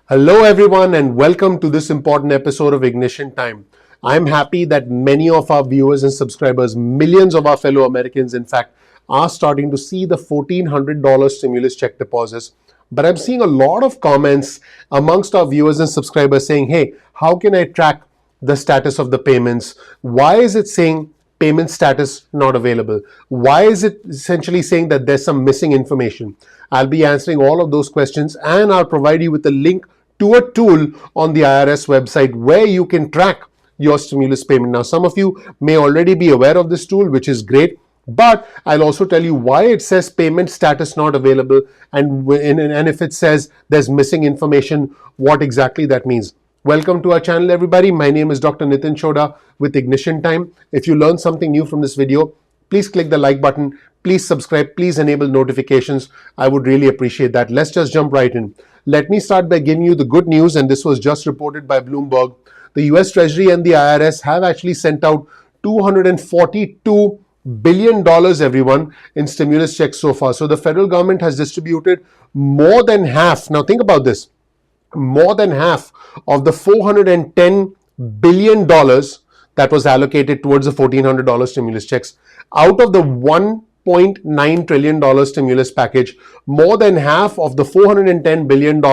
Hello, everyone, and welcome to this important episode of Ignition Time. I'm happy that many of our viewers and subscribers, millions of our fellow Americans, in fact, are starting to see the $1,400 stimulus check deposits. But I'm seeing a lot of comments amongst our viewers and subscribers saying, hey, how can I track the status of the payments? Why is it saying payment status not available? Why is it essentially saying that there's some missing information? I'll be answering all of those questions, and I'll provide you with a link to a tool on the IRS website where you can track your stimulus payment. Now, some of you may already be aware of this tool, which is great, but I'll also tell you why it says payment status not available, and if it says there's missing information, what exactly that means. Welcome to our channel, everybody. My name is Dr. Nitin Choda with Ignition Time. If you learned something new from this video, please click the like button. Please subscribe. Please enable notifications. I would really appreciate that. Let's just jump right in. Let me start by giving you the good news, and this was just reported by Bloomberg. The US Treasury and the IRS have actually sent out $242 billion, everyone, in stimulus checks so far. So the federal government has distributed more than half. Now think about this. More than half of the $410 billion that was allocated towards the $1,400 stimulus checks. Out of the $1.9 trillion stimulus package, more than half of the $410 billion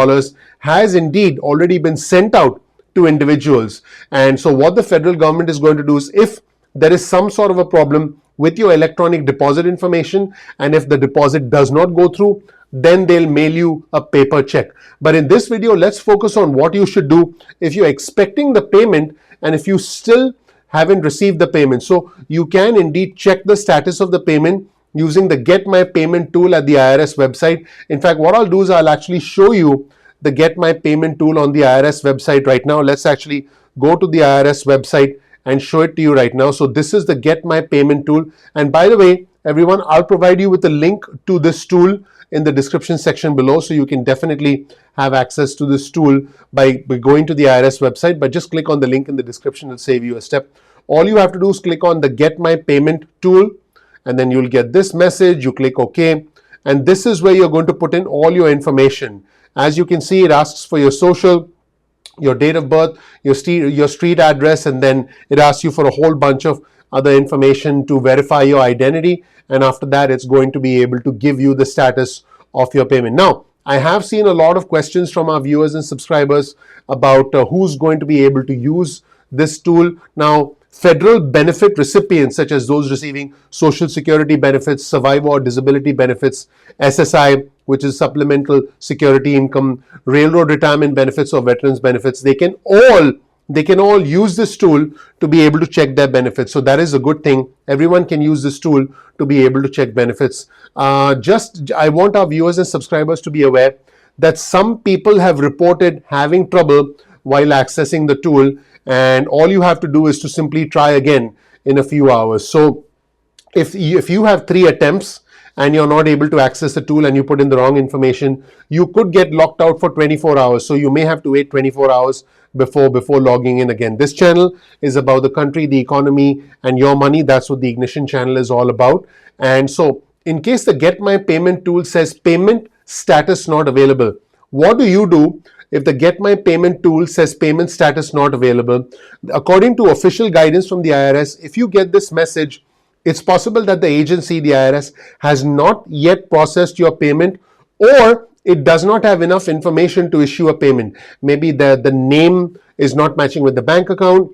has indeed already been sent out to individuals. And so what the federal government is going to do is, if there is some sort of a problem with your electronic deposit information, and if the deposit does not go through, then they'll mail you a paper check. But in this video, let's focus on what you should do if you're expecting the payment and if you still haven't received the payment. So you can indeed check the status of the payment using the Get My Payment tool at the IRS website. In fact, what I'll do is I'll actually show you the Get My Payment tool on the IRS website right now. Let's actually go to the IRS website and show it to you right now. So this is the Get My Payment tool. And by the way, everyone, I'll provide you with a link to this tool in the description section below, so you can definitely have access to this tool by going to the IRS website. But just click on the link in the description, it'll save you a step. All you have to do is click on the Get My Payment tool, and then you'll get this message. You click OK, and this is where you're going to put in all your information. As you can see, it asks for your social, your date of birth, your street address, and then it asks you for a whole bunch of other information to verify your identity. And after that, it's going to be able to give you the status of your payment. Now, I have seen a lot of questions from our viewers and subscribers about who's going to be able to use this tool. Now, federal benefit recipients, such as those receiving Social Security benefits, survivor or disability benefits, SSI, which is supplemental security income, railroad retirement benefits or veterans benefits, they can all use this tool to be able to check their benefits. So that is a good thing. Everyone can use this tool to be able to check benefits. I want our viewers and subscribers to be aware that some people have reported having trouble while accessing the tool, and all you have to do is to simply try again in a few hours. So if you have 3 attempts and you're not able to access the tool and you put in the wrong information, you could get locked out for 24 hours. So you may have to wait 24 hours before logging in again. This channel is about the country, the economy, and your money. That's what the Ignition channel is all about. And so in case the Get My Payment tool says payment status not available, what do you do if the Get My Payment tool says payment status not available? According to official guidance from the IRS, if you get this message, it's possible that the agency, the IRS, has not yet processed your payment, or it does not have enough information to issue a payment. Maybe the name is not matching with the bank account.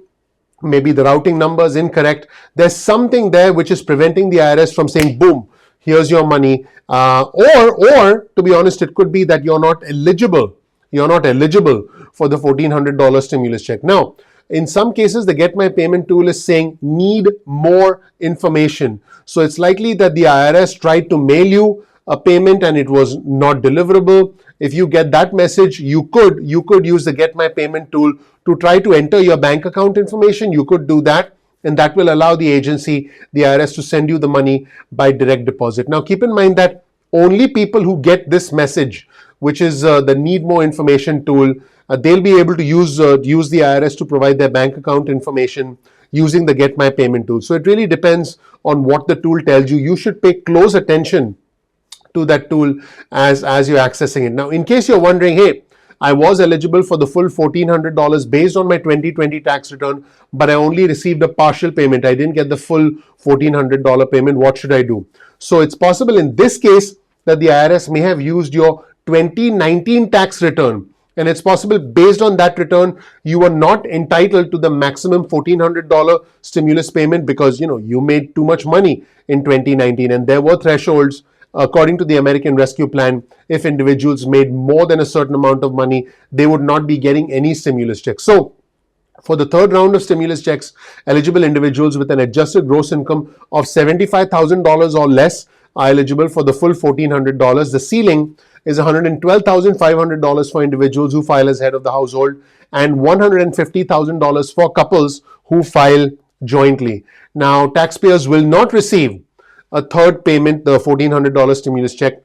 Maybe the routing number is incorrect. There's something there which is preventing the IRS from saying, boom, here's your money. Or to be honest, it could be that you're not eligible. You're not eligible for the $1,400 stimulus check. Now, in some cases, the Get My Payment tool is saying need more information. So it's likely that the IRS tried to mail you a payment and it was not deliverable. If you get that message, you could use the Get My Payment tool to try to enter your bank account information. You could do that, and that will allow the agency, the IRS, to send you the money by direct deposit. Now, keep in mind that only people who get this message, which is the Need More Information tool, they'll be able to use the IRS to provide their bank account information using the Get My Payment tool. So it really depends on what the tool tells you. You should pay close attention to that tool as you're accessing it. Now, in case you're wondering, hey, I was eligible for the full $1,400 based on my 2020 tax return, but I only received a partial payment. I didn't get the full $1,400 payment. What should I do? So it's possible in this case that the IRS may have used your 2019 tax return, and it's possible based on that return you are not entitled to the maximum $1,400 stimulus payment because you made too much money in 2019, and there were thresholds according to the American Rescue Plan. If individuals made more than a certain amount of money, they would not be getting any stimulus checks. So for the third round of stimulus checks, eligible individuals with an adjusted gross income of $75,000 or less are eligible for the full $1,400. The ceiling is $112,500 for individuals who file as head of the household and $150,000 for couples who file jointly. Now, taxpayers will not receive a third payment, the $1,400 stimulus check,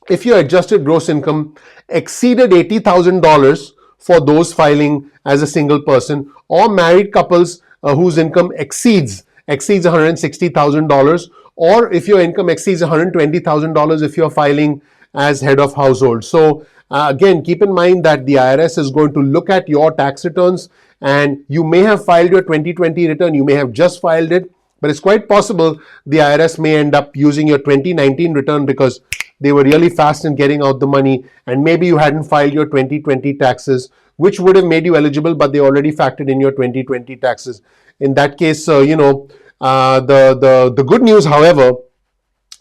if your adjusted gross income exceeded $80,000 for those filing as a single person, or married couples whose income exceeds $160,000, or if your income exceeds $120,000 if you're filing as head of household. So again, keep in mind that the IRS is going to look at your tax returns, and you may have filed your 2020 return, you may have just filed it, but it's quite possible the IRS may end up using your 2019 return because they were really fast in getting out the money, and maybe you hadn't filed your 2020 taxes, which would have made you eligible, but they already factored in your 2020 taxes. In that case, the good news, however,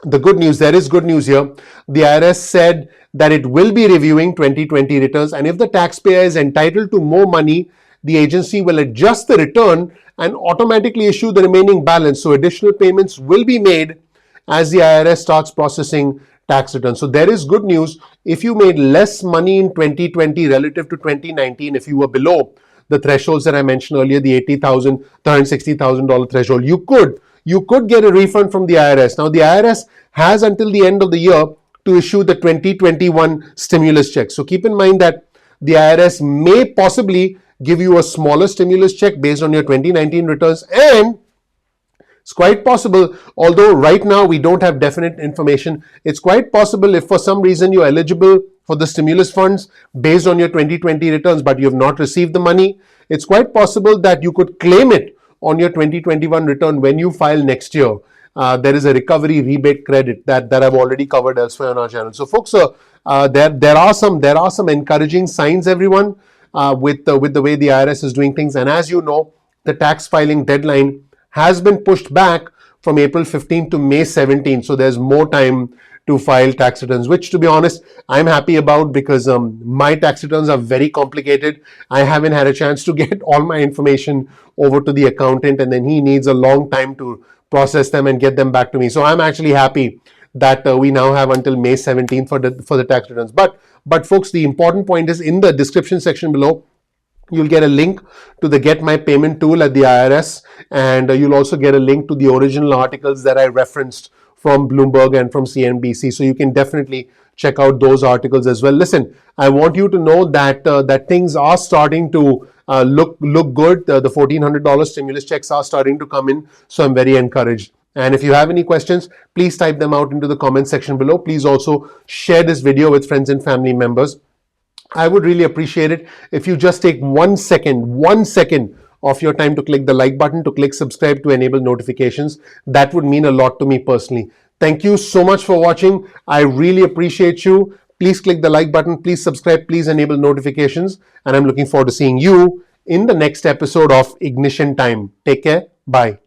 there is good news here. The IRS said that it will be reviewing 2020 returns, and if the taxpayer is entitled to more money, the agency will adjust the return and automatically issue the remaining balance. So additional payments will be made as the IRS starts processing tax returns. So there is good news. If you made less money in 2020 relative to 2019, if you were below the thresholds that I mentioned earlier, the $80,000, $160,000 threshold, you could get a refund from the IRS. Now, the IRS has until the end of the year to issue the 2021 stimulus check. So keep in mind that the IRS may possibly give you a smaller stimulus check based on your 2019 returns, and it's quite possible, although right now we don't have definite information, it's quite possible if for some reason you're eligible for the stimulus funds based on your 2020 returns, but you have not received the money, it's quite possible that you could claim it on your 2021 return when you file next year. There is a recovery rebate credit that I've already covered elsewhere on our channel. So folks, there are some encouraging signs, everyone, with the way the IRS is doing things. And as you know, the tax filing deadline has been pushed back from April 15th to May 17th. So there's more time to file tax returns, which to be honest, I'm happy about because my tax returns are very complicated. I haven't had a chance to get all my information over to the accountant, and then he needs a long time to process them and get them back to me. So I'm actually happy that we now have until May 17th for the tax returns. But folks, the important point is in the description section below, you'll get a link to the Get My Payment tool at the IRS, and you'll also get a link to the original articles that I referenced from Bloomberg and from CNBC. So you can definitely check out those articles as well. Listen, I want you to know that that things are starting to look good. The $1,400 stimulus checks are starting to come in, so I'm very encouraged. And if you have any questions, please type them out into the comment section below. Please also share this video with friends and family members. I would really appreciate it if you just take 1 second of your time to click the like button, to click subscribe, to enable notifications. That would mean a lot to me personally. Thank you so much for watching. I really appreciate you. Please click the like button, please subscribe, please enable notifications, and I'm looking forward to seeing you in the next episode of Ignition Time. Take care. Bye.